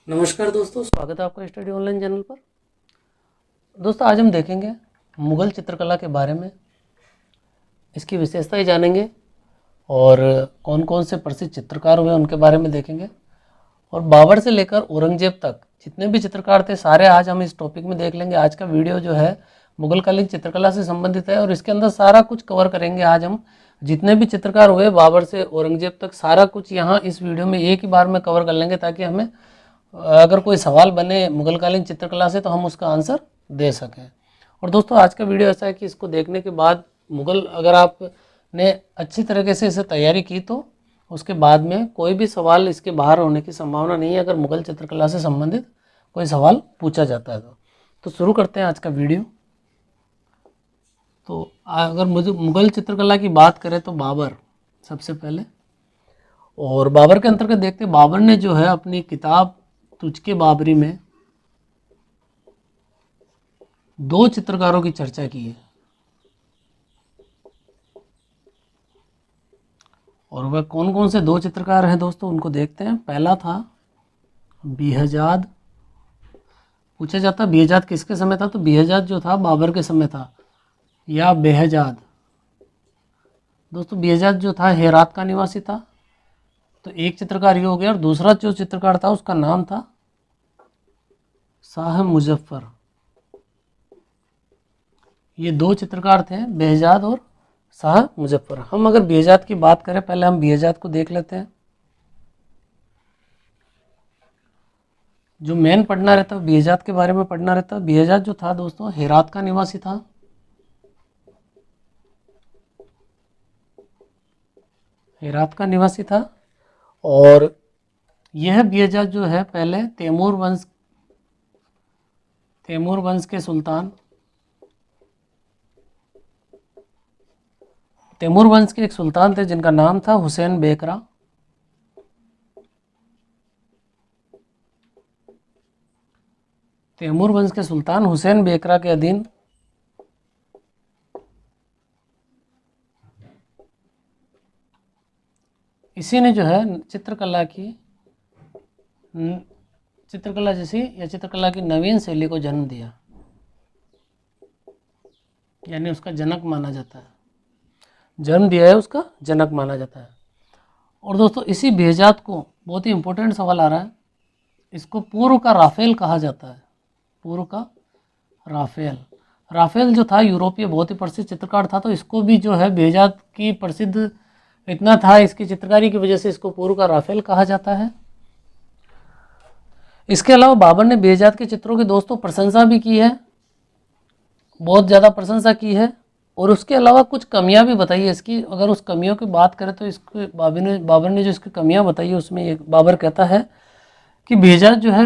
नमस्कार दोस्तों, स्वागत है आपका स्टडी ऑनलाइन चैनल पर। दोस्तों, आज हम देखेंगे मुग़ल चित्रकला के बारे में, इसकी विशेषताएं जानेंगे और कौन कौन से प्रसिद्ध चित्रकार हुए उनके बारे में देखेंगे। और बाबर से लेकर औरंगजेब तक जितने भी चित्रकार थे सारे आज हम इस टॉपिक में देख लेंगे। आज का वीडियो जो है मुग़लकालीन चित्रकला से संबंधित है और इसके अंदर सारा कुछ कवर करेंगे। आज हम जितने भी चित्रकार हुए बाबर से औरंगजेब तक सारा कुछ यहाँ इस वीडियो में एक ही बार में कवर कर लेंगे, ताकि हमें अगर कोई सवाल बने मुग़लकालीन चित्रकला से तो हम उसका आंसर दे सकें। और दोस्तों, आज का वीडियो ऐसा है कि इसको देखने के बाद अगर आपने अच्छी तरीके से इसे तैयारी की तो उसके बाद में कोई भी सवाल इसके बाहर होने की संभावना नहीं है, अगर मुग़ल चित्रकला से संबंधित कोई सवाल पूछा जाता है तो शुरू करते हैं आज का वीडियो। तो अगर मुझे मुग़ल चित्रकला की बात करें तो बाबर सबसे पहले, और बाबर के अंतर्गत देखते बाबर ने जो है अपनी किताब तुझके बाबरी में दो चित्रकारों की चर्चा की है, और वह कौन कौन से दो चित्रकार हैं दोस्तों उनको देखते हैं। पहला था बेहजाद। पूछा जाता बेहजाद किसके समय था, तो बेहजाद जो था बाबर के समय था, या बेहजाद। दोस्तों, बेहजाद जो था हेरात का निवासी था, तो एक चित्रकार ये हो गया। और दूसरा जो चित्रकार था उसका नाम था शाह मुजफ्फर। ये दो चित्रकार थे, बेहजाद और शाह मुजफ्फर। हम अगर बेहजाद की बात करें, पहले हम बेहजाद को देख लेते हैं। जो मेन पढ़ना रहता है बेहजाद के बारे में पढ़ना रहता है। बेहजाद जो था दोस्तों हेरात का निवासी था। हेरात का निवासी था, और यह बेहजाद जो है पहले तैमूर वंश के सुल्तान, तैमूर वंश के एक सुल्तान थे जिनका नाम था हुसैन बेकरा। तैमूर वंश के सुल्तान हुसैन बेकरा के अधीन इसी ने जो है चित्रकला जैसी या चित्रकला की नवीन शैली को जन्म दिया, यानी उसका जनक माना जाता है। जन्म दिया है, उसका जनक माना जाता है। और दोस्तों, इसी बेहजाद को बहुत ही इंपॉर्टेंट सवाल आ रहा है, इसको पूर्व का राफेल कहा जाता है। पूर्व का राफेल जो था यूरोपीय बहुत ही प्रसिद्ध चित्रकार था, तो इसको भी जो है बेहजाद की प्रसिद्ध इतना था इसकी चित्रकारी की वजह से इसको पूर्व का राफेल कहा जाता है। इसके अलावा बाबर ने बेहजाद के चित्रों की दोस्तों प्रशंसा भी की है, बहुत ज़्यादा प्रशंसा की है। और उसके अलावा कुछ कमियां भी बताई है इसकी। अगर उस कमियों की बात करें तो इसके बाबर ने जो इसकी कमियां बताई है उसमें एक बाबर कहता है कि बेहजाद जो है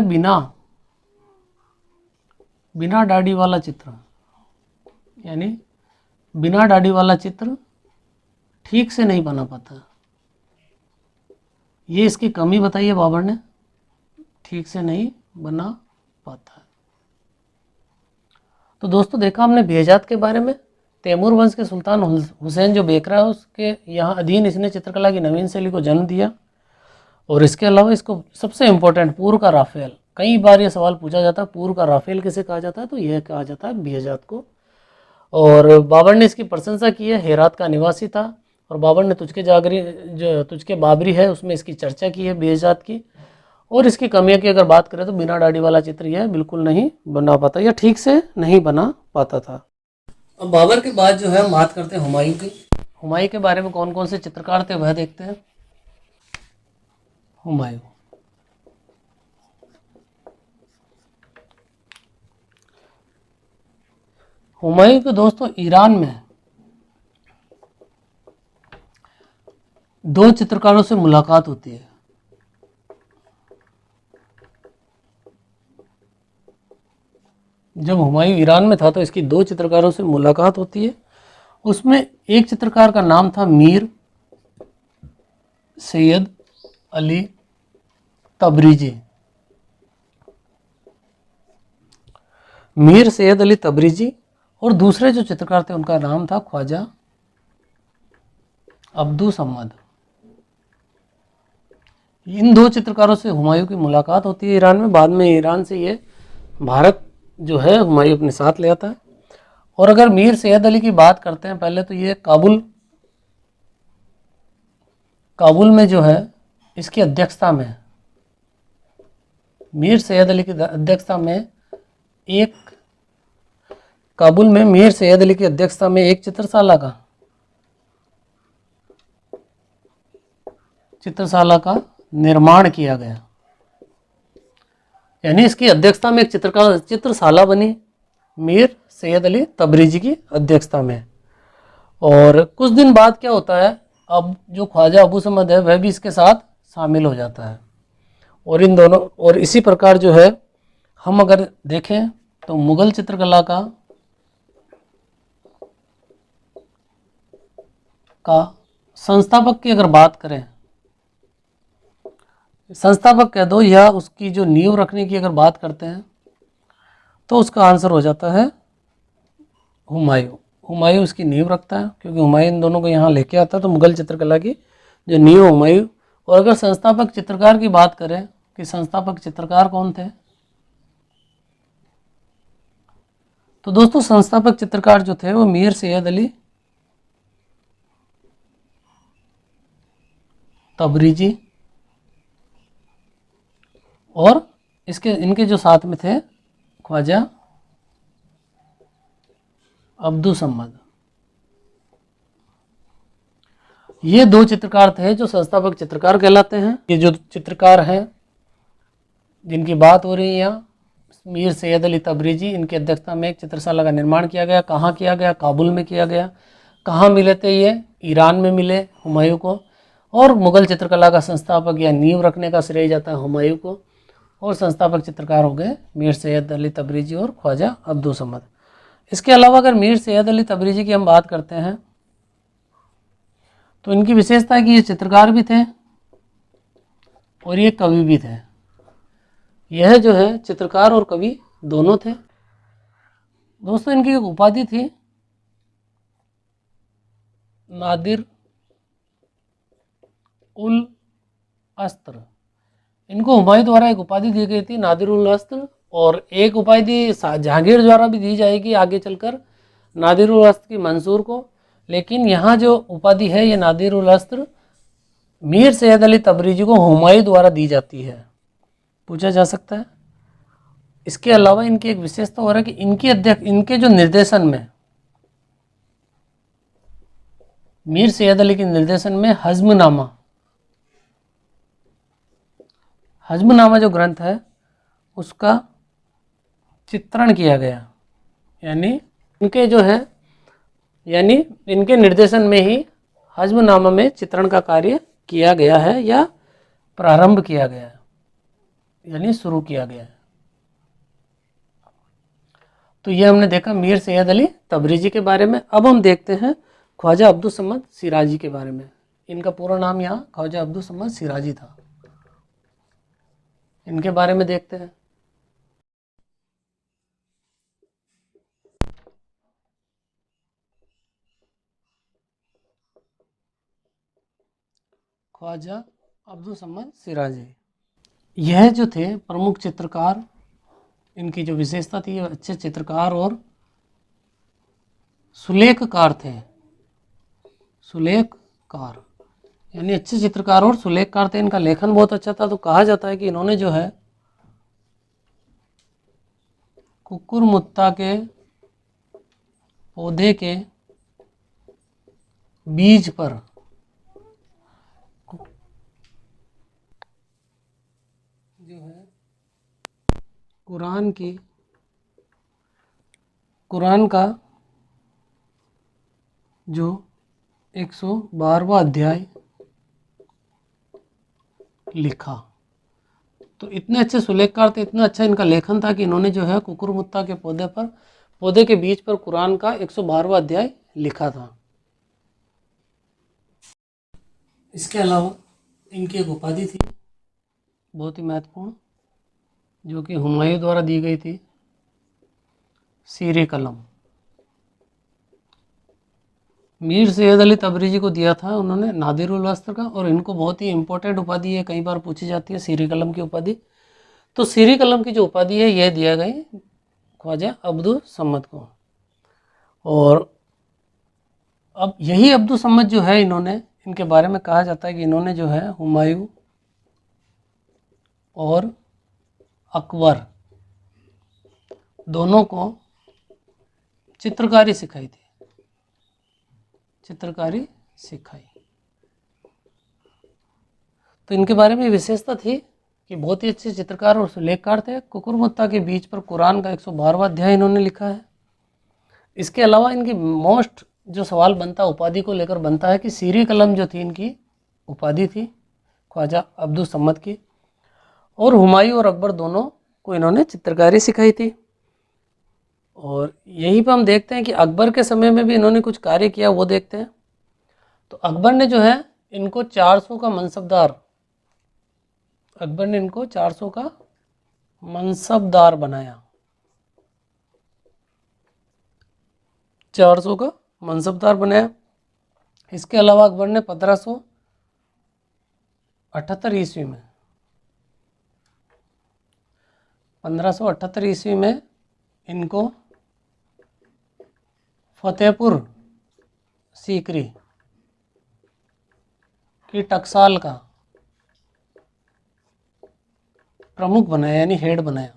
बिना दाढ़ी वाला चित्र, यानी बिना दाढ़ी वाला चित्र ठीक से नहीं बना पाता। ये इसकी कमी बताई है बाबर ने, ठीक से नहीं बना पाता। तो दोस्तों, देखा हमने बेहजाद के बारे में। तैमूर वंश के सुल्तान हुसैन जो बेकरा है उसके यहाँ अधीन इसने चित्रकला की नवीन शैली को जन्म दिया। और इसके अलावा इसको सबसे इम्पोर्टेंट पूर्व का राफेल, कई बार ये सवाल पूछा जाता है पूर्व का राफेल किसे कहा जाता है, तो यह कहा जाता है बेहजाद को। और बाबर ने इसकी प्रशंसा की है, हेरात का निवासी था। और बाबर ने तुझके बाबरी है उसमें इसकी चर्चा की है बेहजाद की। और इसकी कमियों की अगर बात करें तो बिना दाढ़ी वाला चित्र यह बिल्कुल नहीं बना पाता, या ठीक से नहीं बना पाता था। अब बाबर के बाद जो है हम बात करते हैं हुमायूं की। हुमायूं के बारे में कौन कौन से चित्रकार थे वह देखते हैं। हुमायूं के दोस्तों ईरान में दो चित्रकारों से मुलाकात होती है। जब हुमायूं ईरान में था तो इसकी दो चित्रकारों से मुलाकात होती है। उसमें एक चित्रकार का नाम था मीर सैयद अली तबरीजी। मीर सैयद अली तबरीजी। और दूसरे जो चित्रकार थे उनका नाम था ख्वाजा अब्दुस समद। इन दो चित्रकारों से हुमायूं की मुलाकात होती है ईरान में। बाद में ईरान से ये भारत जो है हुमायूं अपने साथ ले आता है। और अगर मीर सैयद अली की बात करते हैं, पहले तो ये काबुल में जो है इसकी अध्यक्षता में, मीर सैयद अली की अध्यक्षता में एक काबुल में मीर सैयद अली की अध्यक्षता में एक चित्रशाला का निर्माण किया गया। यानी इसकी अध्यक्षता में एक चित्रशाला बनी मीर सैयद अली तबरेज़ी की अध्यक्षता में। और कुछ दिन बाद क्या होता है, अब जो ख्वाजा अबू समद है वह भी इसके साथ शामिल हो जाता है। और इन दोनों, और इसी प्रकार जो है हम अगर देखें तो मुग़ल चित्रकला का संस्थापक की अगर बात करें, संस्थापक कह दो या उसकी जो नींव रखने की अगर बात करते हैं, तो उसका आंसर हो जाता है हुमायूं। हुमायूं इसकी नींव रखता है, क्योंकि हुमायूं इन दोनों को यहाँ लेके आता है। तो मुग़ल चित्रकला की जो नींव हुमायूं। और अगर संस्थापक चित्रकार की बात करें कि संस्थापक चित्रकार कौन थे, तो दोस्तों संस्थापक चित्रकार जो थे वो मीर सैयद अली तबरेज़ी और इनके जो साथ में थे ख्वाजा अब्दुल समद। ये दो चित्रकार थे जो संस्थापक चित्रकार कहलाते हैं। ये जो चित्रकार हैं जिनकी बात हो रही है यहाँ, मीर सैयद अली तबरेज़ी, इनकी अध्यक्षता में एक चित्रशाला का निर्माण किया गया। कहाँ किया गया? काबुल में किया गया। कहाँ मिले थे ये? ईरान में मिले हुमायूं को। और मुग़ल चित्रकला का संस्थापक या नींव रखने का श्रेय जाता है हुमायूं को। और संस्थापक चित्रकार हो गए मीर सैयद अली तबरेज़ी और ख्वाजा अब्दुल समद। इसके अलावा अगर मीर सैयद अली तबरेज़ी की हम बात करते हैं, तो इनकी विशेषता है कि ये चित्रकार भी थे और ये कवि भी थे। यह जो है चित्रकार और कवि दोनों थे। दोस्तों इनकी एक उपाधि थी नादिर उल अस्त्र। इनको हुमायूं द्वारा एक उपाधि दी गई थी नादिर उल अस्त्र, और एक उपाधि जहांगीर द्वारा भी दी जाएगी आगे चलकर नादिर उल अस्त्र की मंसूर को। लेकिन यहाँ जो उपाधि है ये नादिर उल अस्त्र मीर सैयद अली तबरेज़ी को हुमायूं द्वारा दी जाती है, पूछा जा सकता है। इसके अलावा इनकी एक विशेषता हो रहा है कि इनके जो निर्देशन में, मीर सैयद अली के निर्देशन में हज़्मनामा जो ग्रंथ है उसका चित्रण किया गया। यानी इनके निर्देशन में ही हज़्मनामा में चित्रण का कार्य किया गया है या प्रारंभ किया गया है, यानी शुरू किया गया है। तो ये हमने देखा मीर सैयद अली तबरेज़ी के बारे में। अब हम देखते हैं ख्वाजा अब्दुल समद सिराजी के बारे में। इनका पूरा नाम यहाँ ख्वाजा अब्दुल समद सिराजी था। इनके बारे में देखते हैं। ख्वाजा अब्दुल समद सिराजी, यह जो थे प्रमुख चित्रकार, इनकी जो विशेषता थी अच्छे चित्रकार और सुलेखकार थे। सुलेखकार यानी अच्छे चित्रकार और सुलेखकार थे। इनका लेखन बहुत अच्छा था। तो कहा जाता है कि इन्होंने जो है कुकुरमुत्ता के पौधे के बीज पर जो है कुरान का जो 112वां अध्याय लिखा। तो इतने अच्छे सुलेखकार थे, इतना अच्छा इनका लेखन था कि इन्होंने जो है कुकुरमुत्ता के पौधे के बीज पर कुरान का 112वां अध्याय लिखा था। इसके अलावा इनकी एक उपाधि थी बहुत ही महत्वपूर्ण, जो कि हुमायूं द्वारा दी गई थी, सीरे कलम। मीर सैयद अली तबरेज़ी को दिया था उन्होंने नादिरुल वस्त्र का, और इनको बहुत ही इंपॉर्टेंट उपाधि है, कई बार पूछी जाती है, सीरी कलम की उपाधि। तो सीरी कलम की जो उपाधि है यह दिया गई ख्वाजा अब्दुल समद को। और अब यही अब्दुल समद जो है, इनके बारे में कहा जाता है कि इन्होंने जो है हुमायूं और अकबर दोनों को चित्रकारी सिखाई थी, चित्रकारी सिखाई। तो इनके बारे में विशेषता थी कि बहुत ही अच्छे चित्रकार और सुलेखकार थे। कुकुरमुत्ता के बीच पर कुरान का 112वां अध्याय इन्होंने लिखा है। इसके अलावा इनकी मोस्ट जो सवाल बनता उपाधि को लेकर बनता है कि सीरी कलम जो थी इनकी उपाधि थी ख्वाजा अब्दुल समद की, और हुमायूं और अकबर दोनों को इन्होंने चित्रकारी सिखाई थी। और यहीं पर हम देखते हैं कि अकबर के समय में भी इन्होंने कुछ कार्य किया, वो देखते हैं। तो अकबर ने जो है इनको 400 का मनसबदार, अकबर ने इनको 400 का मनसबदार बनाया, 400 का मनसबदार बनाया। इसके अलावा अकबर ने 1578 ईस्वी में 1578 ईस्वी में इनको फतेहपुर सीकरी की टकसाल का प्रमुख बनाया, यानी हेड बनाया।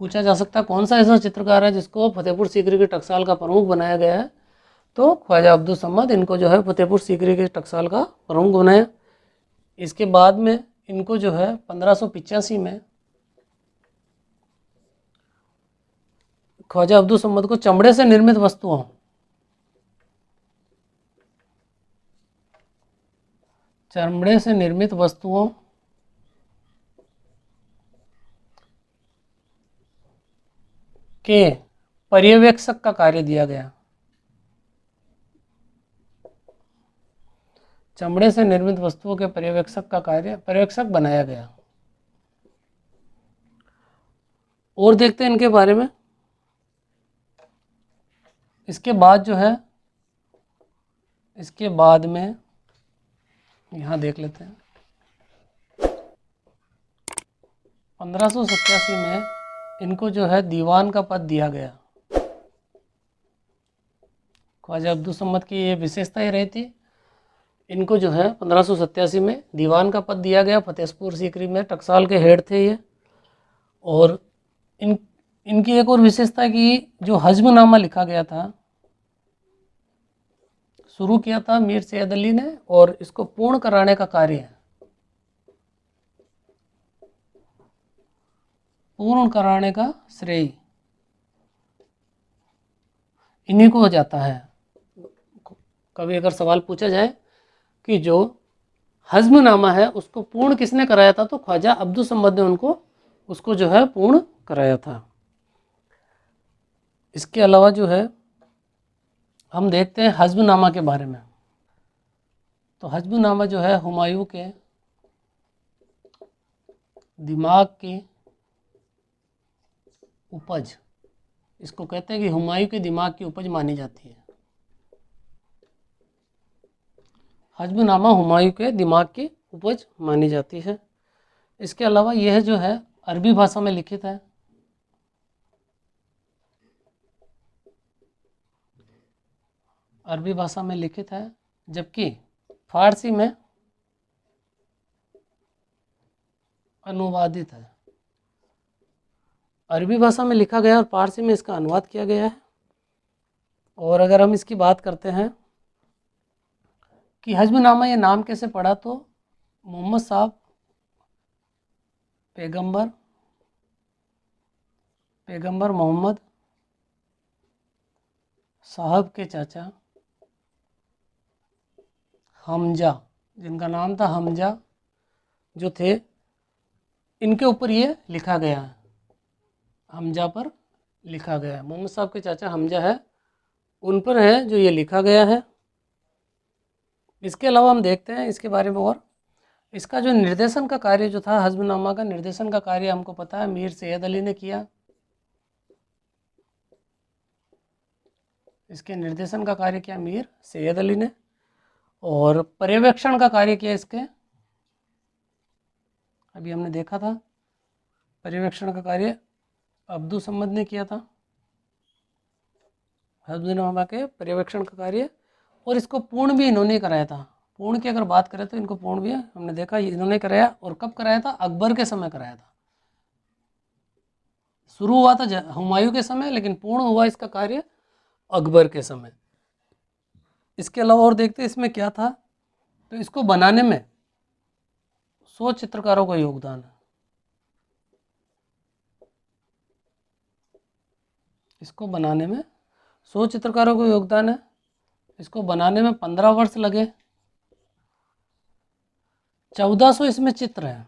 पूछा जा सकता है कौन सा ऐसा चित्रकार है जिसको फतेहपुर सीकरी के टकसाल का प्रमुख बनाया गया है, तो ख्वाजा अब्दुल समद इनको जो है फतेहपुर सीकरी के टकसाल का प्रमुख बनाया। इसके बाद में इनको जो है 1585 में ख्वाजा अब्दुल समद को चमड़े से निर्मित वस्तुओं, चमड़े से निर्मित वस्तुओं के पर्यवेक्षक का कार्य दिया गया, चमड़े से निर्मित वस्तुओं के पर्यवेक्षक का कार्य, पर्यवेक्षक बनाया गया। और देखते हैं इनके बारे में। इसके बाद जो है, इसके बाद में यहाँ देख लेते हैं 1587 में इनको जो है दीवान का पद दिया गया। ख्वाजा अब्दुल समद की ये विशेषता ही रही थी, इनको जो है 1587 में दीवान का पद दिया गया। फतेहपुर सीकरी में टकसाल के हेड थे ये। और इनकी एक और विशेषता है कि जो हज़्मनामा लिखा गया था, शुरू किया था मीर सैयद अली ने, और इसको पूर्ण कराने का कार्य, पूर्ण कराने का श्रेय इन्हीं को हो जाता है। कभी अगर सवाल पूछा जाए कि जो हज़्मनामा है उसको पूर्ण किसने कराया था, तो ख्वाजा अब्दुल समद ने उसको जो है पूर्ण कराया था। इसके अलावा जो है हम देखते हैं हज़्मनामा के बारे में। तो हज़्मनामा जो है हुमायूं के दिमाग की उपज, इसको कहते हैं कि हुमायूं के दिमाग की उपज मानी जाती है। हज़्मनामा हुमायूं के दिमाग की उपज मानी जाती है। इसके अलावा यह जो है अरबी भाषा में लिखित है। अरबी भाषा में लिखित है, जबकि फारसी में अनुवादित है। अरबी भाषा में लिखा गया और फारसी में इसका अनुवाद किया गया है। और अगर हम इसकी बात करते हैं कि हज़्मनामा ये नाम कैसे पड़ा, तो मोहम्मद साहब पैगंबर मोहम्मद साहब के चाचा हमजा, जिनका नाम था हमजा जो थे, इनके ऊपर ये लिखा गया है, हमजा पर लिखा गया है। मोहम्मद साहब के चाचा हमजा है, उन पर है जो ये लिखा गया है। इसके अलावा हम देखते हैं इसके बारे में, और इसका जो निर्देशन का कार्य जो था, हज़्मनामा का निर्देशन का कार्य हमको पता है मीर सैयद अली ने किया। इसके निर्देशन का कार्य किया मीर सैयद अली ने, और पर्यवेक्षण का कार्य किया इसके, अभी हमने देखा था, पर्यवेक्षण का कार्य अब्दुल समद ने किया था, हफ्जुनामा के पर्यवेक्षण का कार्य, और इसको पूर्ण भी इन्होंने कराया था। पूर्ण की अगर बात करें तो इनको पूर्ण भी हमने देखा इन्होंने कराया, और कब कराया था? अकबर के समय कराया था। शुरू हुआ था हुमायूं के समय, लेकिन पूर्ण हुआ इसका कार्य अकबर के समय। इसके अलावा और देखते इसमें क्या था, तो इसको बनाने में 100 चित्रकारों का योगदान है। इसको बनाने में 100 चित्रकारों का योगदान है। इसको बनाने में 15 वर्ष लगे। 1400 इसमें चित्र हैं।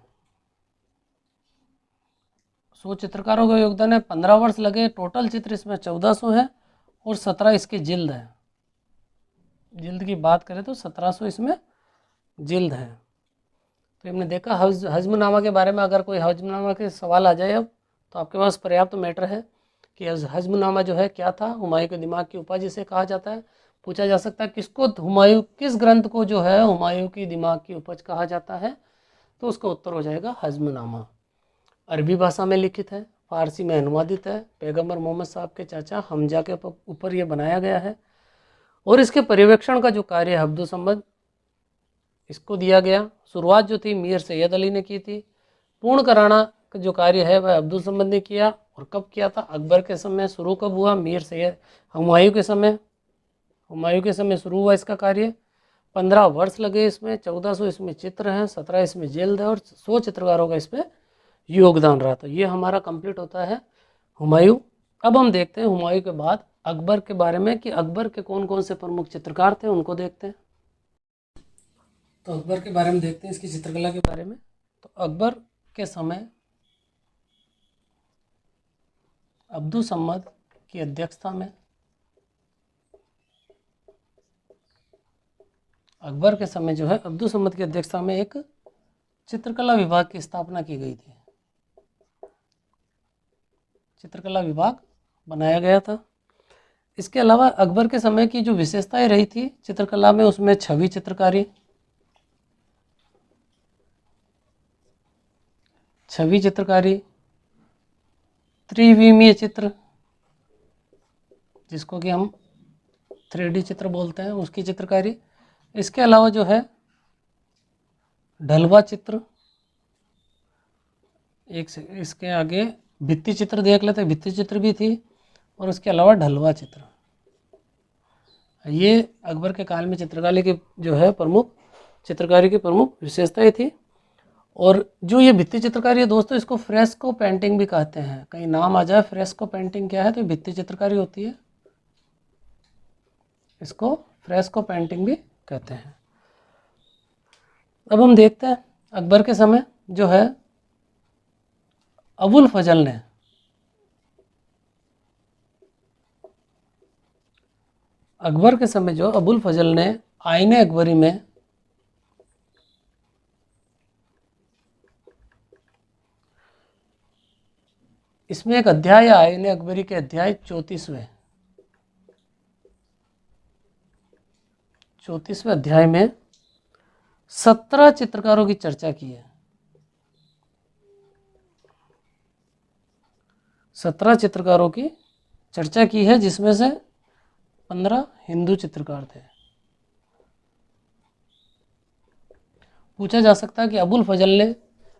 100 चित्रकारों का योगदान है, 15 वर्ष लगे। टोटल चित्र इसमें 1400 है, और 17 इसकी जिल्द है। जिल्द की बात करें तो 1700 इसमें जिल्द है। तो हमने देखा हज़्मनामा के बारे में, अगर कोई हज़्मनामा के सवाल आ जाए अब, तो आपके पास पर्याप्त मैटर है कि हज़्मनामा जो है क्या था, हुमायूं के दिमाग की उपज इसे कहा जाता है। पूछा जा सकता है किसको, हुमायूं किस ग्रंथ को जो है हुमायूं की दिमाग की उपज कहा जाता है, तो उसका उत्तर हो जाएगा हज़्मनामा। अरबी भाषा में लिखित है, फारसी में अनुवादित है, पैगंबर मोहम्मद साहब के चाचा हमजा के ऊपर यह बनाया गया है, और इसके पर्यवेक्षण का जो कार्य है अब्दुल समद इसको दिया गया। शुरुआत जो थी मीर सैयद अली ने की थी। पूर्ण कराना का जो कार्य है वह अब्दुल समद ने किया, और कब किया था? अकबर के समय। शुरू कब हुआ? मीर सैयद हुमायूं के समय। हुमायूं के समय शुरू हुआ इसका कार्य। 15 वर्ष लगे इसमें। 1400 इसमें चित्र हैं, 17 इसमें जिल्द है, और 100 चित्रकारों का इसमें योगदान रहा। तो ये हमारा कंप्लीट होता है हुमायूं। अब हम देखते हैं हुमायूं के बाद अकबर के बारे में, कि अकबर के कौन कौन से प्रमुख चित्रकार थे, उनको देखते हैं। तो अकबर के बारे में देखते हैं, इसकी चित्रकला के बारे में। तो अकबर के समय अब्दुल समद की अध्यक्षता में, अकबर के समय जो है अब्दुल समद की अध्यक्षता में एक चित्रकला विभाग की स्थापना की गई थी। चित्रकला विभाग बनाया गया था। इसके अलावा अकबर के समय की जो विशेषताएं रही थी चित्रकला में, उसमें छवि चित्रकारी, छवि चित्रकारी, त्रिविमीय चित्र जिसको कि हम 3D चित्र बोलते हैं, उसकी चित्रकारी। इसके अलावा जो है ढलवा चित्र, एक से इसके आगे भित्ति चित्र देख लेते हैं, भित्ति चित्र भी थी, और उसके अलावा ढलवा चित्र। ये अकबर के काल में चित्रकारी की जो है प्रमुख चित्रकारी की प्रमुख विशेषताएं थी। और जो ये भित्ति चित्रकारी है दोस्तों, इसको फ्रेस्को पेंटिंग भी कहते हैं। कहीं नाम आ जाए फ्रेस्को पेंटिंग क्या है, तो भित्ति चित्रकारी होती है, इसको फ्रेस्को पेंटिंग भी कहते हैं। अब हम देखते हैं अकबर के समय जो है अबुल फजल ने अकबर के समय जो अबुल फजल ने आईने अकबरी में इसमें एक अध्याय आईने अकबरी के अध्याय 34वें अध्याय में 17 चित्रकारों की चर्चा की है। 17 चित्रकारों की चर्चा की है, जिसमें से 15 हिंदू चित्रकार थे। पूछा जा सकता है कि अबुल फजल ने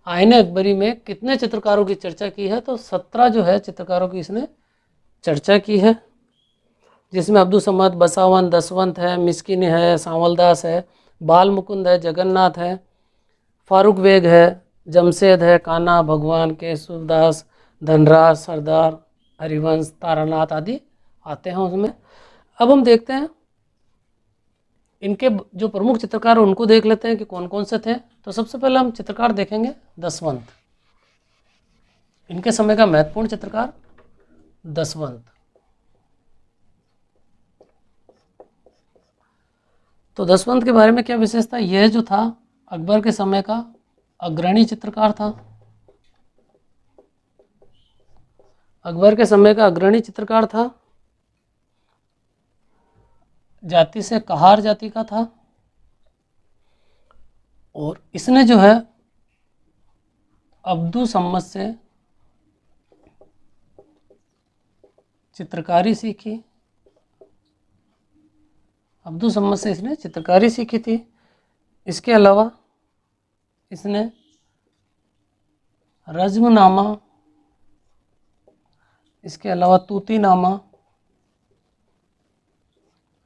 आईने अकबरी में कितने चित्रकारों की चर्चा की है, तो 17 जो है चित्रकारों की इसने चर्चा की है, जिसमें अब्दुल समद, बसावन, दसवंत है, मिस्किन है, सांवलदास है, बाल मुकुंद है, जगन्नाथ है, फारूक बेग है, जमशेद है, कान्हा, भगवान, केशवदास, धनराज, सरदार, हरिवंश, तारानाथ आदि आते हैं उसमें। अब हम देखते हैं इनके जो प्रमुख चित्रकार उनको देख लेते हैं कि कौन कौन से थे। तो सबसे पहले हम चित्रकार देखेंगे दसवंत। इनके समय का महत्वपूर्ण चित्रकार दसवंत। तो दसवंत के बारे में क्या विशेषता? यह जो था अकबर के समय का अग्रणी चित्रकार था। अकबर के समय का अग्रणी चित्रकार था। जाति से कहार जाति का था और इसने जो है अब्दू सम्मत से चित्रकारी सीखी। अब्दू सम्मत से इसने चित्रकारी सीखी थी। इसके अलावा इसने रज्मनामा, इसके अलावा तूतीनामा,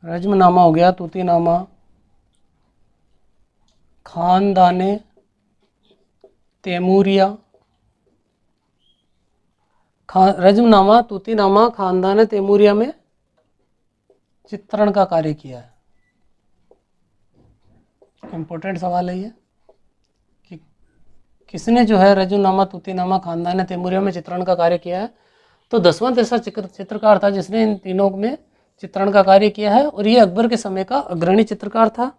रज्मनामा हो गया, तूतीनामा, खानदाने तैमूरिया, रज्मनामा, तूतीनामा, खानदाने तैमूरिया में चित्रण का कार्य किया है। इम्पोर्टेंट सवाल है ये कि किसने जो है रज्मनामा, तूतीनामा, खानदाने तैमूरिया में चित्रण का कार्य किया है। तो दसवंत ऐसा चित्रकार था जिसने इन तीनों में चित्रण का कार्य किया है और ये अकबर के समय का अग्रणी चित्रकार था।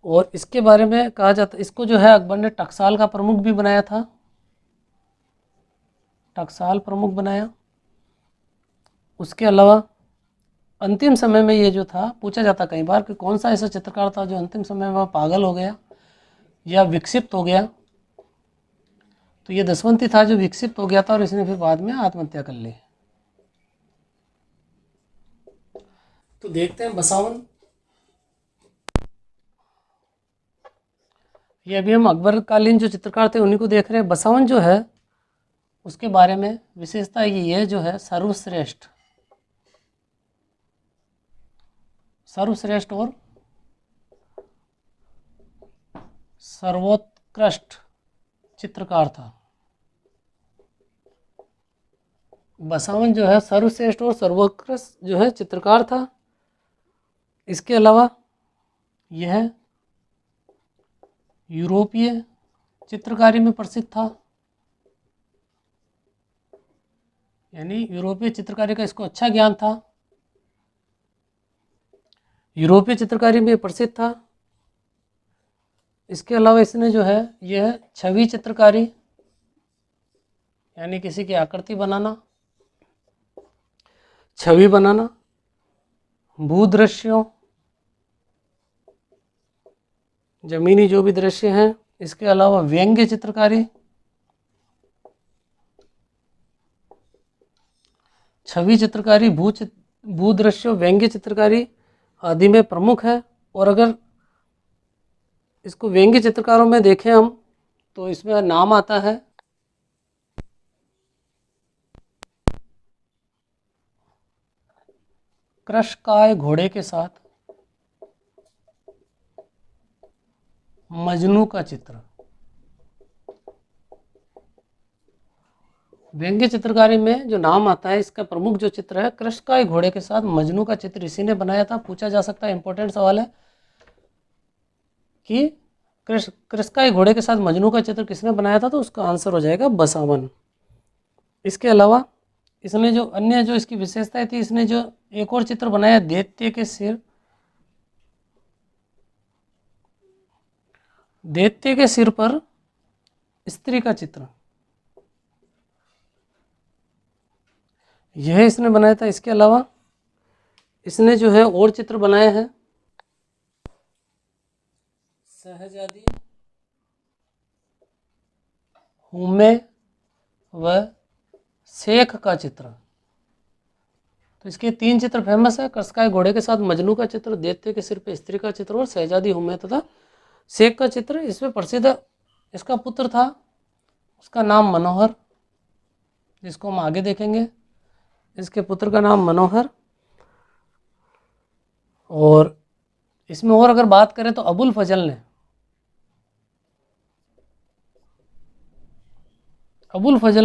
और इसके बारे में कहा जाता, इसको जो है अकबर ने टकसाल का प्रमुख भी बनाया था, टकसाल प्रमुख बनाया। उसके अलावा अंतिम समय में ये जो था, पूछा जाता कई बार कि कौन सा ऐसा चित्रकार था जो अंतिम समय में वह पागल हो गया या विक्षिप्त हो गया। तो ये दसवंती था जो विक्षिप्त हो गया था और इसने फिर बाद में आत्महत्या कर ली। तो देखते हैं बसावन। ये अभी हम अकबर कालीन जो चित्रकार थे उन्हीं को देख रहे हैं। बसावन जो है उसके बारे में विशेषता ये जो है सर्वश्रेष्ठ, सर्वश्रेष्ठ और सर्वोत्कृष्ट चित्रकार था। बसावन जो है सर्वश्रेष्ठ और सर्वोत्कृष्ट जो है चित्रकार था। इसके अलावा यह यूरोपीय चित्रकारी में प्रसिद्ध था, यानी यूरोपीय चित्रकारी का इसको अच्छा ज्ञान था, यूरोपीय चित्रकारी में प्रसिद्ध था। इसके अलावा इसने जो है यह छवि चित्रकारी, यानी किसी की आकृति बनाना, छवि बनाना, भूदृश्यों, जमीनी जो भी दृश्य हैं। इसके अलावा व्यंग्य चित्रकारी, छवि चित्रकारी, भूदृश्य, व्यंग्य चित्रकारी आदि में प्रमुख है। और अगर इसको व्यंग्य चित्रकारों में देखें हम तो इसमें नाम आता है कृशकाय घोड़े के साथ मजनू का चित्र। व्यंग्य चित्रकारी में जो नाम आता है, इसका प्रमुख जो चित्र है कृशकाय घोड़े के साथ मजनू का चित्र, इसी ने बनाया था। पूछा जा सकता है, इंपॉर्टेंट सवाल है कि कृशकाय घोड़े के साथ मजनू का चित्र किसने बनाया था, तो उसका आंसर हो जाएगा बसावन। इसके अलावा इसने जो अन्य जो इसकी विशेषताएं थी, इसने जो एक और चित्र बनाया दैत्य के सिर, दैत्य के सिर पर स्त्री का चित्र, यह इसने बनाया था। इसके अलावा इसने जो है और चित्र बनाए हैं शहजादी, हुमे व शेख का चित्र। तो इसके 3 चित्र फेमस है, कृशकाय घोड़े के साथ मजनू का चित्र, दैत्य के सिर पे स्त्री का चित्र और शहजादी हुमे तथा शेख का चित्र। इसमें प्रसिद्ध इसका पुत्र था, उसका नाम मनोहर, जिसको हम आगे देखेंगे। इसके पुत्र का नाम मनोहर। और इसमें और अगर बात करें तो अबुल फजल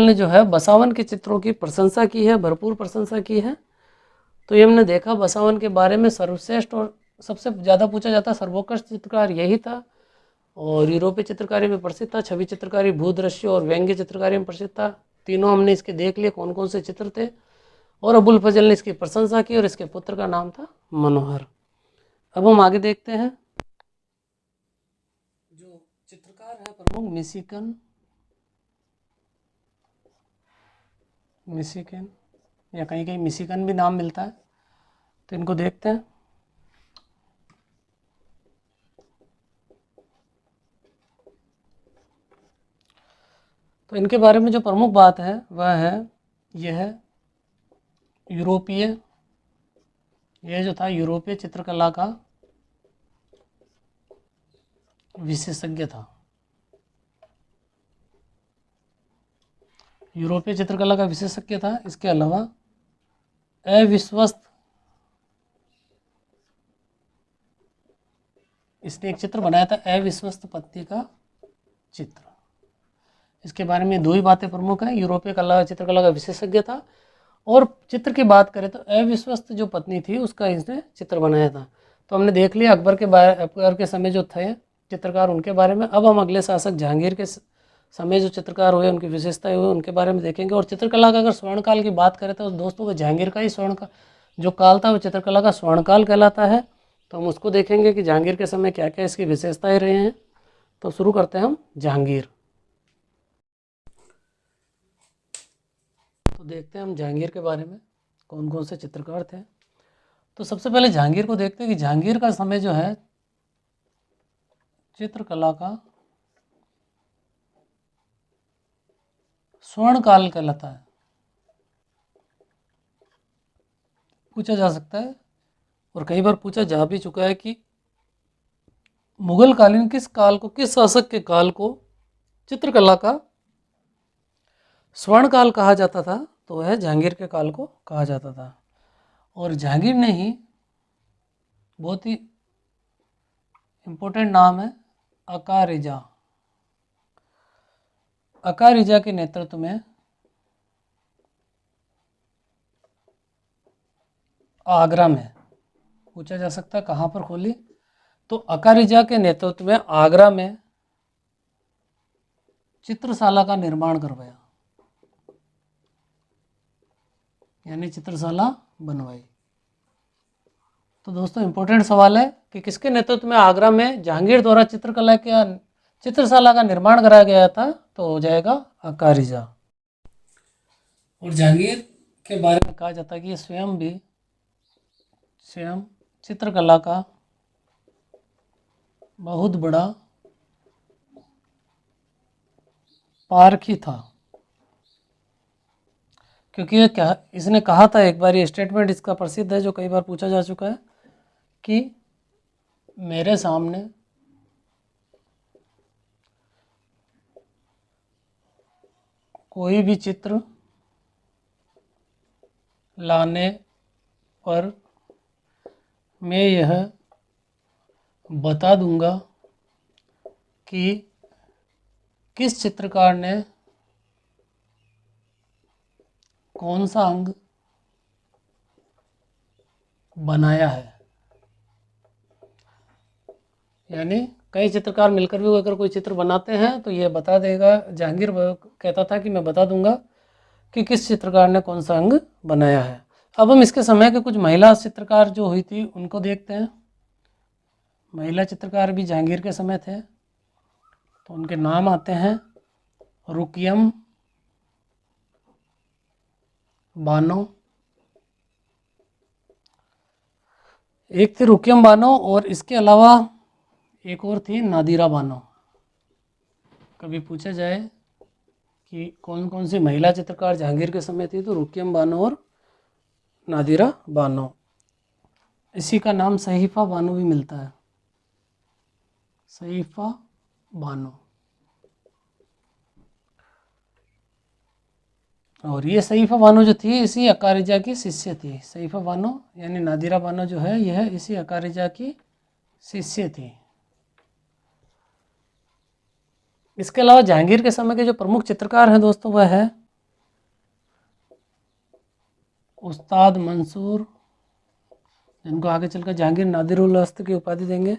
ने जो है बसावन के चित्रों की प्रशंसा की है, भरपूर प्रशंसा की है। तो ये हमने देखा बसावन के बारे में, सर्वश्रेष्ठ और सबसे ज़्यादा पूछा जाता सर्वोत्कृष्ट चित्रकार यही था और यूरोपीय चित्रकारी में प्रसिद्ध था, छवि चित्रकारी, भूदृश्य और व्यंग्य चित्रकारी में प्रसिद्ध था। तीनों हमने इसके देख लिए कौन कौन से चित्र थे और अबुल फजल ने इसकी प्रशंसा की और इसके पुत्र का नाम था मनोहर। अब हम आगे देखते हैं। जो चित्रकार है प्रमुख मिशिगन या कहीं कहीं मिशिगन भी नाम मिलता है, तो इनको देखते हैं। तो इनके बारे में जो प्रमुख बात है वह है, यह है यूरोपीय, यह जो था यूरोपीय चित्रकला का विशेषज्ञ था। यूरोपीय चित्रकला का विशेषज्ञ था। इसके अलावा अविश्वस्त, इसने एक चित्र बनाया था अविश्वस्त पत्ती का चित्र। इसके बारे में दो ही बातें प्रमुख हैं, यूरोपीय कला चित्रकला का विशेषज्ञ था और चित्र की बात करें तो अविश्वस्त जो पत्नी थी उसका इसने चित्र बनाया था। तो हमने देख लिया अकबर के समय जो थे चित्रकार उनके बारे में। अब हम अगले शासक जहांगीर के समय जो चित्रकार हुए उनकी विशेषताएं हुई उनके बारे में देखेंगे। और चित्रकला का अगर स्वर्णकाल की बात करें तो दोस्तों वो जहांगीर का ही स्वर्ण का जो काल था वो चित्रकला का स्वर्णकाल कहलाता है। तो हम उसको देखेंगे कि जहांगीर के समय क्या क्या इसकी विशेषताएं रहे हैं। तो शुरू करते हैं हम जहांगीर। तो देखते हैं हम जहांगीर के बारे में कौन कौन से चित्रकार थे। तो सबसे पहले जहांगीर को देखते हैं कि जहांगीर का समय जो है चित्रकला का स्वर्ण काल कहलाता है। पूछा जा सकता है और कई बार पूछा जा भी चुका है कि मुगल कालीन किस काल को, किस शासक के काल को चित्रकला का स्वर्ण काल कहा जाता था, तो वह जहांगीर के काल को कहा जाता था। और जहांगीर ने ही बहुत ही इम्पोर्टेंट नाम है अकारिजा, अकारिजा के नेतृत्व में आगरा में, पूछा जा सकता है कहाँ पर खोली, तो अकारिजा के नेतृत्व में आगरा में चित्रशाला का निर्माण करवाया, यानी चित्रशाला बनवाई। तो दोस्तों इम्पोर्टेंट सवाल है कि किसके नेतृत्व में आगरा में जहांगीर द्वारा चित्रशाला का निर्माण कराया गया था, तो हो जाएगा अकारिजा। और जहांगीर के बारे में कहा जाता है कि ये स्वयं चित्रकला का बहुत बड़ा पारखी था। क्योंकि ये क्या इसने कहा था, एक बार ये स्टेटमेंट इसका प्रसिद्ध है जो कई बार पूछा जा चुका है कि मेरे सामने कोई भी चित्र लाने पर मैं यह बता दूंगा कि किस चित्रकार ने कौन सा अंग बनाया है। यानी कई चित्रकार मिलकर भी अगर कोई चित्र बनाते हैं तो ये बता देगा, जहांगीर कहता था कि मैं बता दूंगा कि किस चित्रकार ने कौन सा अंग बनाया है। अब हम इसके समय के कुछ महिला चित्रकार जो हुई थी उनको देखते हैं। महिला चित्रकार भी जहांगीर के समय थे, तो उनके नाम आते हैं रुकियम बानो, एक थी रुकियम बानो और इसके अलावा एक और थी नादिरा बानो। कभी पूछा जाए कि कौन कौन सी महिला चित्रकार जहांगीर के समय थी, तो रुकियम बानो और नादिरा बानो। इसी का नाम सहीफा बानो भी मिलता है, सहीफा बानो। और ये सहीफा बानो जो थी इसी अकारिजा की शिष्य थी। सहीफा बानो यानी नादिरा बानो जो है यह इसी अकारिजा की शिष्य थी। इसके अलावा जहांगीर के समय के जो प्रमुख चित्रकार हैं दोस्तों वह है उस्ताद मंसूर, जिनको आगे चलकर जहांगीर नादिरुल हस्त की उपाधि देंगे,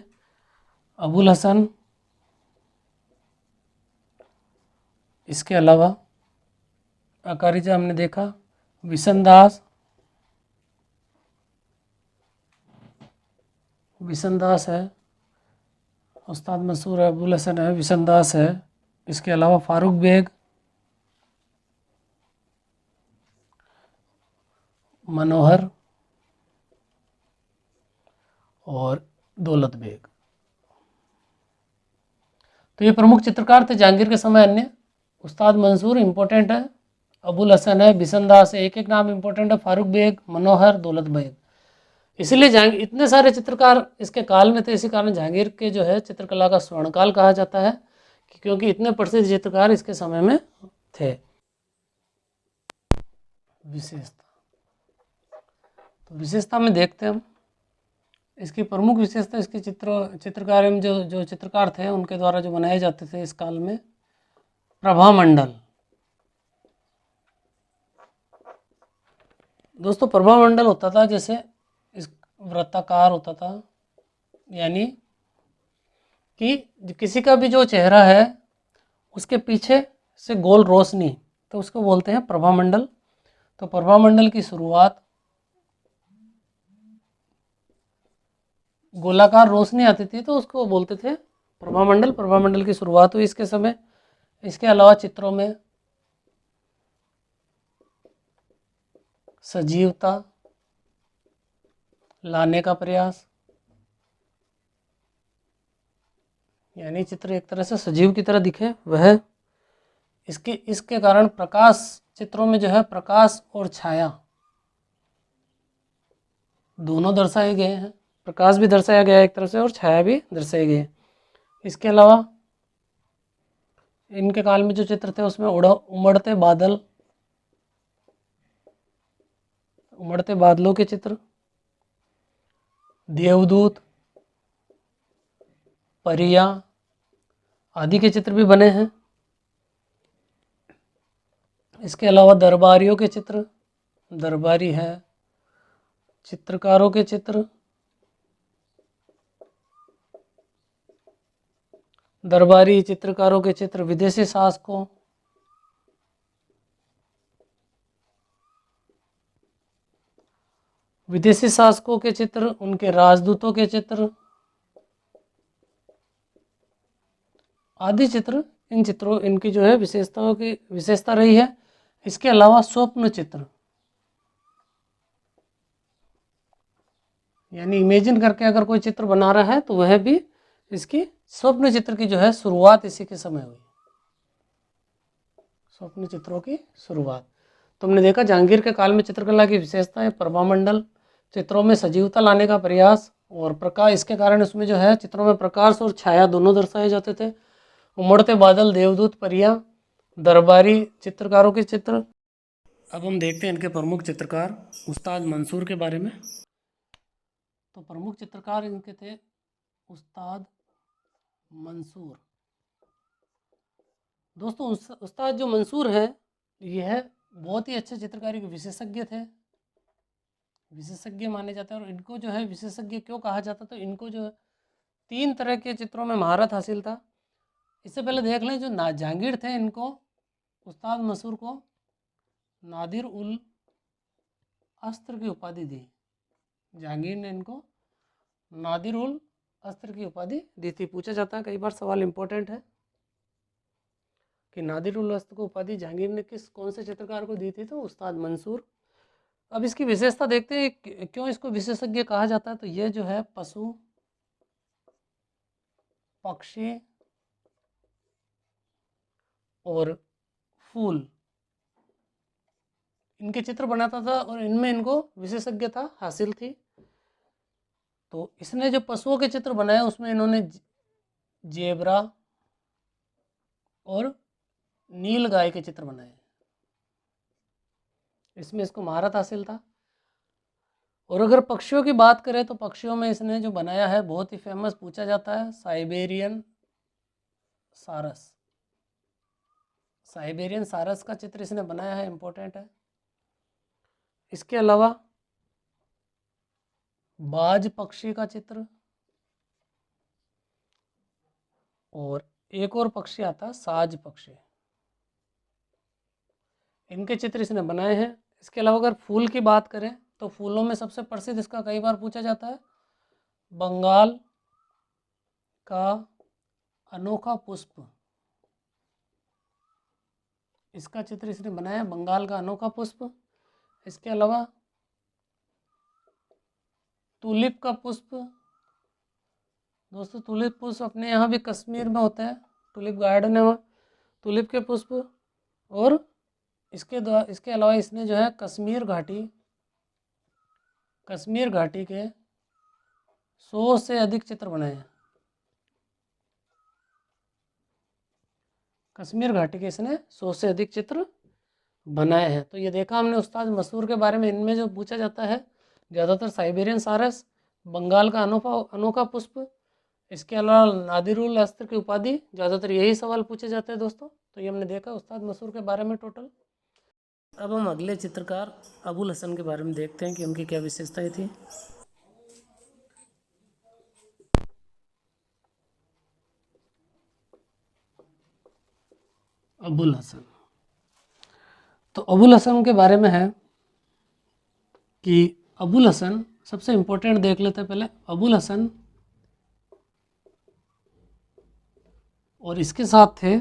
अबुल हसन, इसके अलावा अकारिजा हमने देखा, विशन दास है, उस्ताद मंसूर है, अबुल हसन है, विशन दास है। इसके अलावा फारूक बेग, मनोहर और दौलत बेग। तो ये प्रमुख चित्रकार थे जहांगीर के समय। अन्य उस्ताद मंसूर इम्पोर्टेंट है, अबुल हसन है, बिसनदास है, एक एक नाम इम्पोर्टेंट है, फारूक बेग, मनोहर, दौलत बेग। इसलिए जहांगीर, इतने सारे चित्रकार इसके काल में थे, इसी कारण जहांगीर के जो है चित्रकला का स्वर्णकाल कहा जाता है, क्योंकि इतने प्रसिद्ध चित्रकार इसके समय में थे। विशेषता, तो विशेषता में देखते हैं हम इसकी प्रमुख विशेषता, इसकी चित्रकार में जो जो चित्रकार थे उनके द्वारा जो बनाए जाते थे इस काल में, प्रभामंडल। दोस्तों प्रभामंडल होता था जैसे इस वृत्ताकार होता था, यानी कि किसी का भी जो चेहरा है उसके पीछे से गोल रोशनी, तो उसको बोलते हैं प्रभामंडल। तो प्रभामंडल की शुरुआत गोलाकार रोशनी आती थी तो उसको बोलते थे प्रभामंडल। प्रभामंडल की शुरुआत हुई इसके समय। इसके अलावा चित्रों में सजीवता लाने का प्रयास, यानी चित्र एक तरह से सजीव की तरह दिखे वह, इसके कारण प्रकाश, चित्रों में जो है प्रकाश और छाया दोनों दर्शाए गए हैं। प्रकाश भी दर्शाया गया है एक तरफ से और छाया भी दर्शाई गई है। इसके अलावा इनके काल में जो चित्र थे उसमें उमड़ते बादल, उमड़ते बादलों के चित्र, देवदूत, परियां आदि के चित्र भी बने हैं। इसके अलावा दरबारियों के चित्र, दरबारी है, चित्रकारों के चित्र, दरबारी चित्रकारों के चित्र, विदेशी शासकों, विदेशी शासकों के चित्र, उनके राजदूतों के चित्र आदि चित्र, इन चित्रों, इनकी जो है विशेषताओं की विशेषता रही है। इसके अलावा स्वप्न चित्र, यानी इमेजिन करके अगर कोई चित्र बना रहा है तो वह भी इसकी स्वप्न चित्र की जो है शुरुआत इसी के समय हुई। स्वप्न चित्रों की शुरुआत तुमने देखा जहांगीर के काल में चित्रकला की विशेषता है प्रभामंडल, चित्रों में सजीवता लाने का प्रयास और प्रकाश, इसके कारण उसमें जो है चित्रों में प्रकाश और छाया दोनों दर्शाए जाते थे। उमड़ते बादल, देवदूत, परियां, दरबारी चित्रकारों के चित्र। अब हम देखते हैं इनके प्रमुख चित्रकार उस्ताद मंसूर के बारे में। तो प्रमुख चित्रकार इनके थे उस्ताद मंसूर। दोस्तों उस्ताद जो मंसूर है यह बहुत ही अच्छे चित्रकारी के विशेषज्ञ थे, विशेषज्ञ माने जाते हैं। और इनको जो है विशेषज्ञ क्यों कहा जाता, तो इनको जो है 3 तरह के चित्रों में महारत हासिल था। इससे पहले देख लें जो जहांगीर थे, इनको उस्ताद मंसूर को नादिर उल अस्त्र की उपाधि दी। जहांगीर ने इनको नादिर उल अस्त्र की उपाधि दी थी। पूछा जाता है कई बार, सवाल इम्पोर्टेंट है कि नादिर उल अस्त्र को उपाधि जहांगीर ने कौन से चित्रकार को दी थी, तो उस्ताद मंसूर। अब इसकी विशेषता देखते हैं क्यों इसको विशेषज्ञ कहा जाता है। तो ये जो है पशु, पक्षी और फूल, इनके चित्र बनाता था और इनमें इनको विशेषज्ञता हासिल थी। तो इसने जो पशुओं के चित्र बनाए उसमें इन्होंने जेबरा और नील गाय के चित्र बनाए, इसमें इसको महारत हासिल था। और अगर पक्षियों की बात करें तो पक्षियों में इसने जो बनाया है बहुत ही फेमस, पूछा जाता है साइबेरियन सारस। साइबेरियन सारस का चित्र इसने बनाया है, इम्पोर्टेंट है। इसके अलावा बाज पक्षी का चित्र और एक और पक्षी आता है साज पक्षी, इनके चित्र इसने बनाए हैं। इसके अलावा अगर फूल की बात करें तो फूलों में सबसे प्रसिद्ध, इसका कई बार पूछा जाता है, बंगाल का अनोखा पुष्प, इसका चित्र इसने बनाया, बंगाल का अनोखा पुष्प। इसके अलावा टूलिप का पुष्प, दोस्तों टूलिप पुष्प अपने यहाँ भी कश्मीर में होता है, टूलिप गार्डन है वहाँ, टूलिप के पुष्प और इसके अलावा इसने जो है कश्मीर घाटी के 100 से अधिक चित्र बनाए हैं। कश्मीर घाटी के इसने 100 से अधिक चित्र बनाए हैं। तो ये देखा हमने उस्ताद मसूर के बारे में। इनमें जो पूछा जाता है ज़्यादातर साइबेरियन सारस, बंगाल का अनोखा पुष्प, इसके अलावा नादिरुल अस्त्र की उपाधि, ज़्यादातर यही सवाल पूछे जाते हैं दोस्तों। तो ये हमने देखा उस्ताद मसूर के बारे में टोटल। अब हम अगले चित्रकार अबुल हसन के बारे में देखते हैं कि उनकी क्या विशेषताएं थी। अबुल हसन, तो अबुल हसन के बारे में है कि अबुल हसन सबसे इम्पोर्टेंट देख लेते हैं पहले। अबुल हसन और इसके साथ थे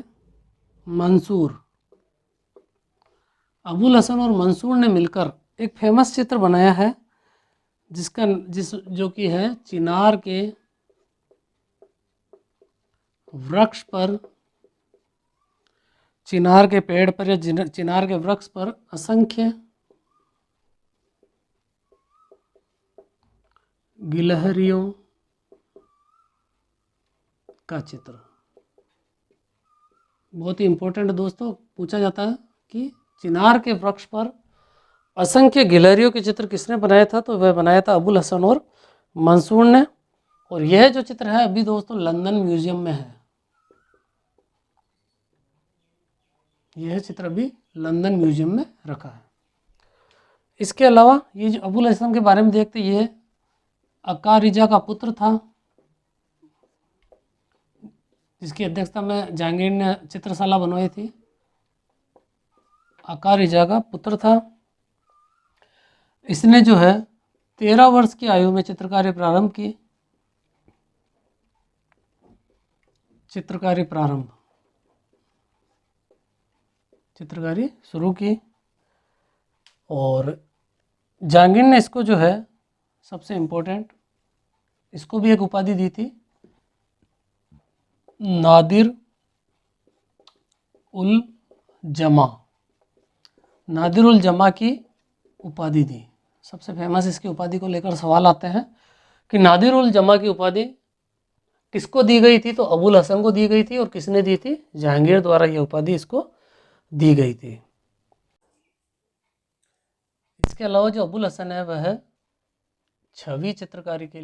मंसूर। अबुल हसन और मंसूर ने मिलकर एक फेमस चित्र बनाया है जो कि है चिनार के वृक्ष पर, चिनार के पेड़ पर या चिनार के वृक्ष पर असंख्य गिलहरियों का चित्र। बहुत ही इम्पोर्टेंट दोस्तों, पूछा जाता है कि चिनार के वृक्ष पर असंख्य गिलहरियों के चित्र किसने बनाया था, तो वह बनाया था अबुल हसन और मंसूर ने। और यह जो चित्र है अभी दोस्तों लंदन म्यूजियम में है। यह चित्र अभी लंदन म्यूजियम में रखा है। इसके अलावा ये जो अबुल हसन के बारे में देखते, ये अकारिजा का पुत्र था, जिसकी अध्यक्षता में जहांगीर ने चित्रशाला बनवाई थी। अकारिजा का पुत्र था। इसने जो है 13 वर्ष की आयु में चित्रकारी शुरू की। और जहांगीर ने इसको जो है सबसे इम्पोर्टेंट, इसको भी एक उपाधि दी थी, नादिर उल जमा की उपाधि दी। सबसे फेमस इसकी उपाधि को लेकर सवाल आते हैं कि नादिर उल जमा की उपाधि किसको दी गई थी, तो अबुल हसन को दी गई थी। और किसने दी थी, जहांगीर द्वारा यह उपाधि इसको दी गई थी। इसके अलावा जो अबुल हसन है वह छवि चित्रकारी के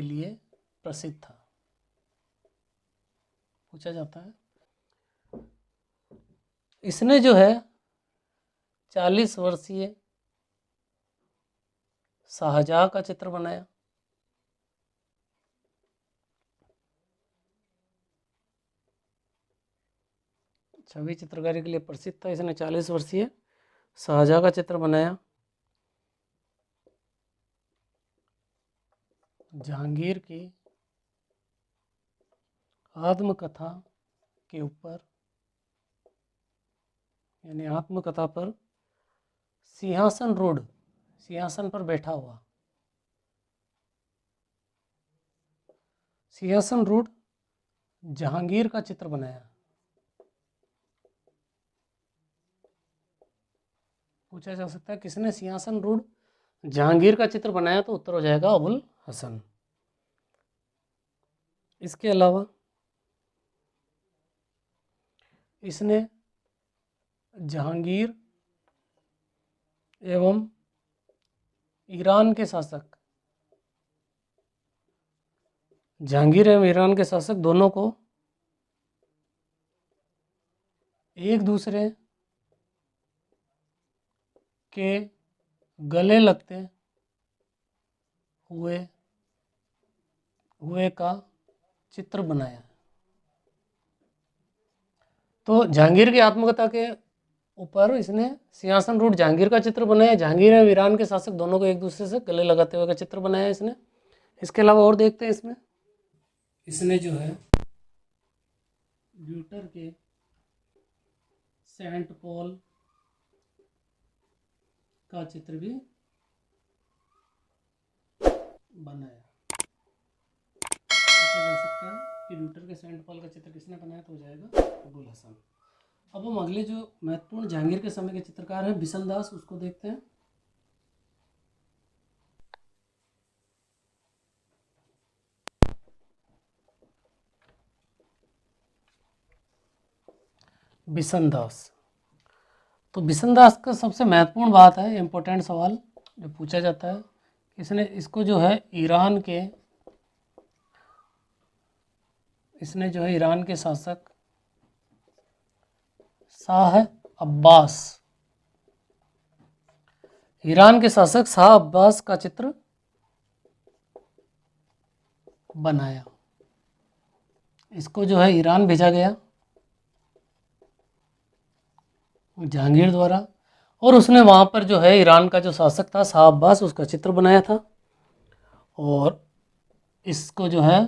लिए प्रसिद्ध था। पूछा जाता है इसने जो है 40 वर्षीय शाहजहां का चित्र बनाया। छवि चित्रकारी के लिए प्रसिद्ध था। इसने 40 वर्षीय शाहजहां का चित्र बनाया। जहांगीर की आत्मकथा के ऊपर, यानी आत्मकथा पर सिंहासन पर बैठा हुआ, सिंहासन रूढ़ जहांगीर का चित्र बनाया। पूछा जा सकता है किसने सिंहासन रूढ़ जहांगीर का चित्र बनाया, तो उत्तर हो जाएगा अबुल हसन। इसके अलावा इसने जहांगीर एवं ईरान के शासक दोनों को एक दूसरे के गले लगते हुए का चित्र बनाया। तो जहांगीर की आत्मकथा के ऊपर इसने सिंहासन रूढ़ जहांगीर का चित्र बनाया। जहांगीर एवं ईरान के शासक दोनों को एक दूसरे से गले लगाते हुए का चित्र बनाया इसने। इसके अलावा और देखते हैं इसने जो है ब्यूटर के सेंट पॉल का चित्र भी बनाया। जा सकता है कि ट्यूटर के सेंट पॉल का चित्र किसने बनाया, तो हो जाएगा अबुल हसन। अब हम अगले जो महत्वपूर्ण जहांगीर के समय के चित्रकार हैं बिशन दास, उसको देखते हैं। बिशन दास, तो बिशन दास का सबसे महत्वपूर्ण बात है, इम्पोर्टेंट सवाल जो पूछा जाता है, इसने इसको जो है ईरान के, इसने जो है ईरान के शासक शाह अब्बास, ईरान के शासक शाह अब्बास का चित्र बनाया। इसको जो है ईरान भेजा गया जहांगीर द्वारा, और उसने वहाँ पर जो है ईरान का जो शासक था शाह अब्बास, उसका चित्र बनाया था। और इसको जो है,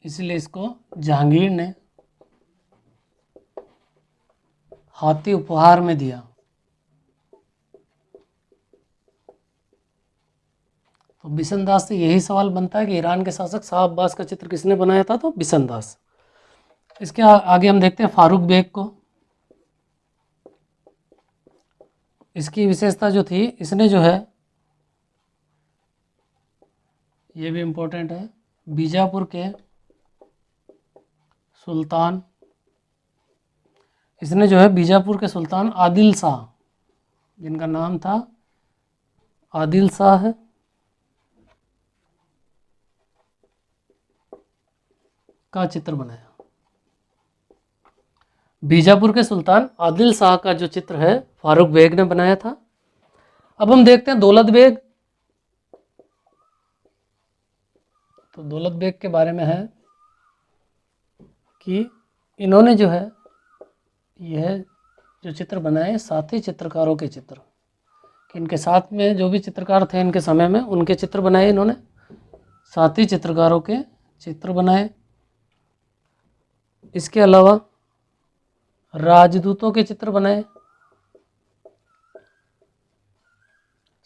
इसलिए इसको जहांगीर ने हाथी उपहार में दिया। तो बिशन दास से यही सवाल बनता है कि ईरान के शासक शाह अब्बास का चित्र किसने बनाया था, तो बिशन दास। इसके आगे हम देखते हैं फारूक बेग को। इसकी विशेषता जो थी, इसने जो है, ये भी इम्पोर्टेंट है, बीजापुर के सुल्तान, इसने जो है बीजापुर के सुल्तान आदिल शाह, जिनका नाम था आदिल शाह, का चित्र बनाया। बीजापुर के सुल्तान आदिल शाह का जो चित्र है फारूक बेग ने बनाया था। अब हम देखते हैं दौलत बेग। तो दौलत बेग के बारे में है कि इन्होंने जो है यह जो चित्र बनाए साथी चित्रकारों के चित्र, कि इनके साथ में जो भी चित्रकार थे इनके समय में, उनके चित्र बनाए इन्होंने, साथी चित्रकारों के चित्र बनाए। इसके अलावा राजदूतों के चित्र बनाए,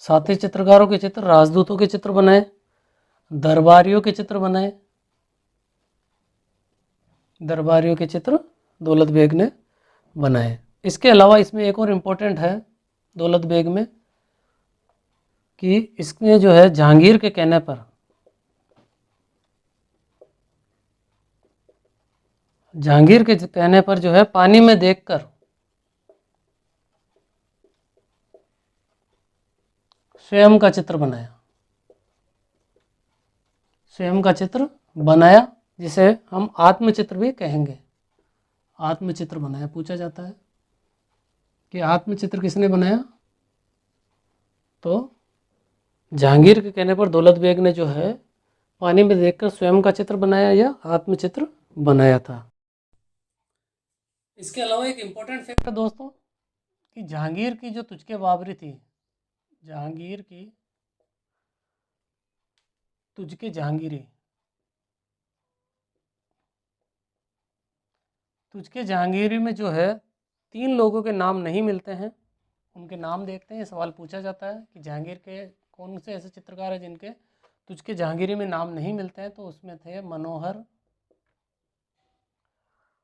साथी चित्रकारों के चित्र, राजदूतों के चित्र बनाए, दरबारियों के चित्र बनाए, दरबारियों के चित्र दौलत बेग ने बनाए। इसके अलावा इसमें एक और इम्पोर्टेंट है दौलत बेग में, कि इसने जो है जहांगीर के कहने पर, जहांगीर के कहने पर जो है पानी में देखकर स्वयं का चित्र बनाया, स्वयं का चित्र बनाया, जिसे हम आत्मचित्र भी कहेंगे। आत्मचित्र बनाया, पूछा जाता है कि आत्मचित्र किसने बनाया, तो जहांगीर के कहने पर दौलत बेग ने जो है पानी में देखकर स्वयं का चित्र बनाया या आत्मचित्र बनाया था। इसके अलावा एक इम्पोर्टेंट फैक्ट है दोस्तों, कि जहांगीर की जो तुझके बाबरी थी, जहांगीर की तुझके जहांगीरी, तुझके जहांगीरी में जो है 3 लोगों के नाम नहीं मिलते हैं। उनके नाम देखते हैं, सवाल पूछा जाता है कि जहांगीर के कौन से ऐसे चित्रकार हैं जिनके तुझके जहांगीरी में नाम नहीं मिलते हैं, तो उसमें थे मनोहर,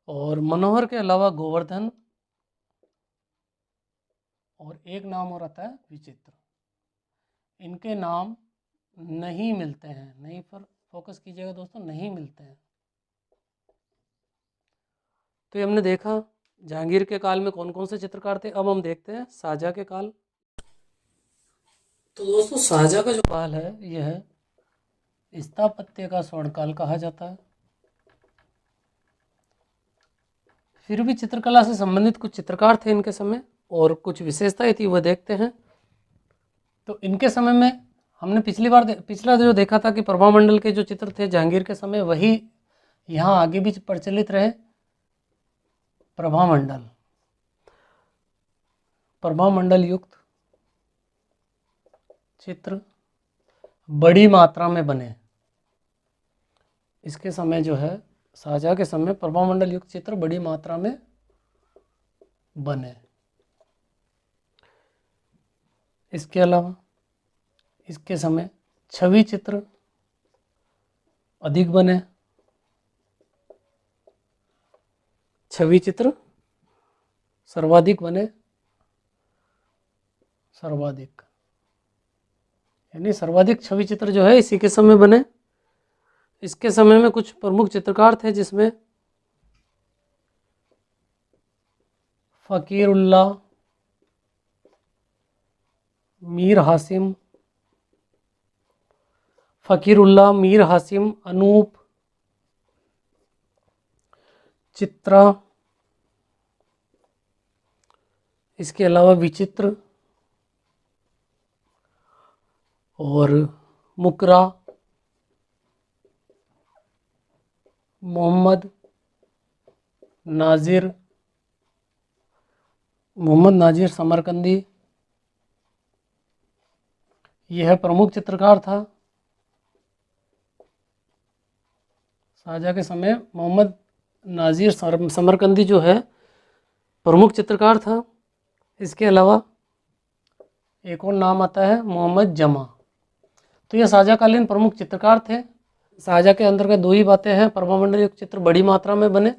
और मनोहर के अलावा गोवर्धन, और एक नाम और आता है विचित्र। इनके नाम नहीं मिलते हैं, नहीं पर फोकस कीजिएगा दोस्तों, नहीं मिलते हैं। तो ये हमने देखा जहांगीर के काल में कौन कौन से चित्रकार थे। अब हम देखते हैं शाहजहाँ के काल। तो दोस्तों शाहजहाँ का जो काल है यह स्थापत्य का स्वर्णकाल कहा जाता है। फिर भी चित्रकला से संबंधित कुछ चित्रकार थे इनके समय, और कुछ विशेषताएं थी वह देखते हैं। तो इनके समय में हमने पिछला जो देखा था कि प्रभामंडल के जो चित्र थे जहांगीर के समय, वही यहाँ आगे भी प्रचलित रहे। प्रभामंडल, प्रभामंडल युक्त चित्र बड़ी मात्रा में बने। इसके समय जो है शाहजहाँ के समय प्रभामंडल युक्त चित्र बड़ी मात्रा में बने। इसके अलावा इसके समय छवि चित्र अधिक बने। छवि चित्र सर्वाधिक बने, सर्वाधिक यानी सर्वाधिक छवि चित्र जो है इसी के समय बने। इसके समय में कुछ प्रमुख चित्रकार थे जिसमें फ़कीरुल्लाह, मीर हासिम, फ़कीरुल्लाह, मीर हासिम, अनूप, चित्रा, इसके अलावा विचित्र और मुकरा, मोहम्मद नाजिर, समरकंदी, यह प्रमुख चित्रकार था। शाहजहाँ के समय मोहम्मद नाजिर समरकंदी जो है प्रमुख चित्रकार था। इसके अलावा एक और नाम आता है मोहम्मद जमा। तो ये शाहजहाँकालीन प्रमुख चित्रकार थे। शाहजहाँ के अंतर्गत दो ही बातें हैं, प्रभामंडलीय चित्र बड़ी मात्रा में बने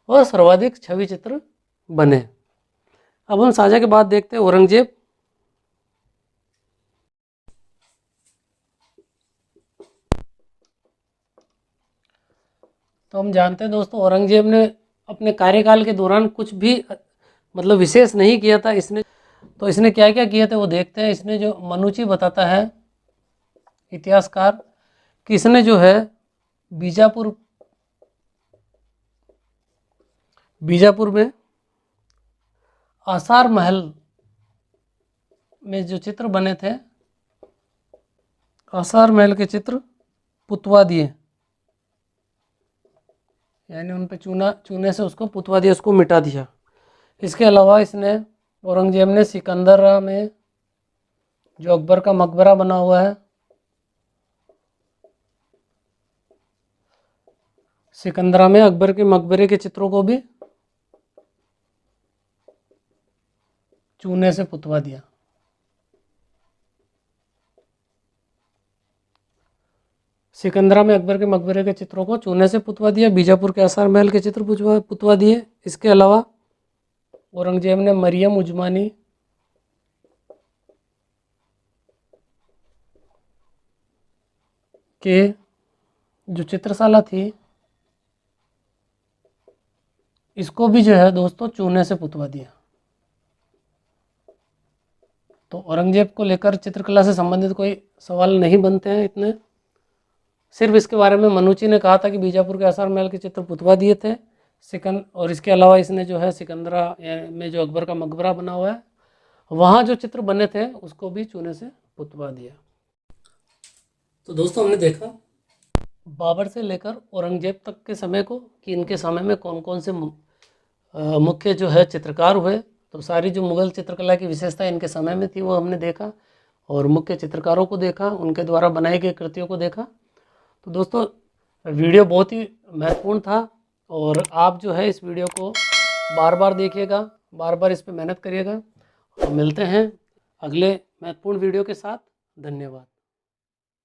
और सर्वाधिक छवि चित्र बने। अब हम शाहजहाँ के बाद देखते हैं औरंगजेब। तो हम जानते हैं दोस्तों, औरंगजेब ने अपने कार्यकाल के दौरान कुछ भी मतलब विशेष नहीं किया था। इसने क्या क्या किया था वो देखते हैं। इसने जो मनुची बताता है इतिहासकार कि इसने जो है बीजापुर में आसार महल में जो चित्र बने थे, आसार महल के चित्र पुतवा दिए, यानी उन पे चूने से उसको पुतवा दिया, उसको मिटा दिया। इसके अलावा इसने औरंगजेब ने सिकंदरा में जो अकबर का मकबरा बना हुआ है, सिकंदरा में अकबर के मकबरे के चित्रों को भी चूने से पुतवा दिया। सिकंदरा में अकबर के मकबरे के चित्रों को चूने से पुतवा दिया। बीजापुर के आसार महल के चित्र पुतवा दिए। इसके अलावा औरंगजेब ने मरियम उजमानी के जो चित्रशाला थी इसको भी जो है दोस्तों चूने से पुतवा दिया। तो औरंगजेब को लेकर चित्रकला से संबंधित कोई सवाल नहीं बनते हैं इतने। सिर्फ इसके बारे में मनुची ने कहा था कि बीजापुर के आसार महल के चित्र पुतवा दिए थे और इसके अलावा इसने जो है सिकंदरा में जो अकबर का मकबरा बना हुआ है वहाँ जो चित्र बने थे उसको भी चूने से पुतवा दिया। तो दोस्तों हमने देखा बाबर से लेकर औरंगजेब तक के समय को कि इनके समय में कौन कौन से मुख्य जो है चित्रकार हुए। तो सारी जो मुग़ल चित्रकला की विशेषता इनके समय में थी वो हमने देखा और मुख्य चित्रकारों को देखा, उनके द्वारा बनाई गई कृतियों को देखा। तो दोस्तों वीडियो बहुत ही महत्वपूर्ण था और आप जो है इस वीडियो को बार बार देखिएगा, बार बार इस पर मेहनत करिएगा। और मिलते हैं अगले महत्वपूर्ण वीडियो के साथ। धन्यवाद।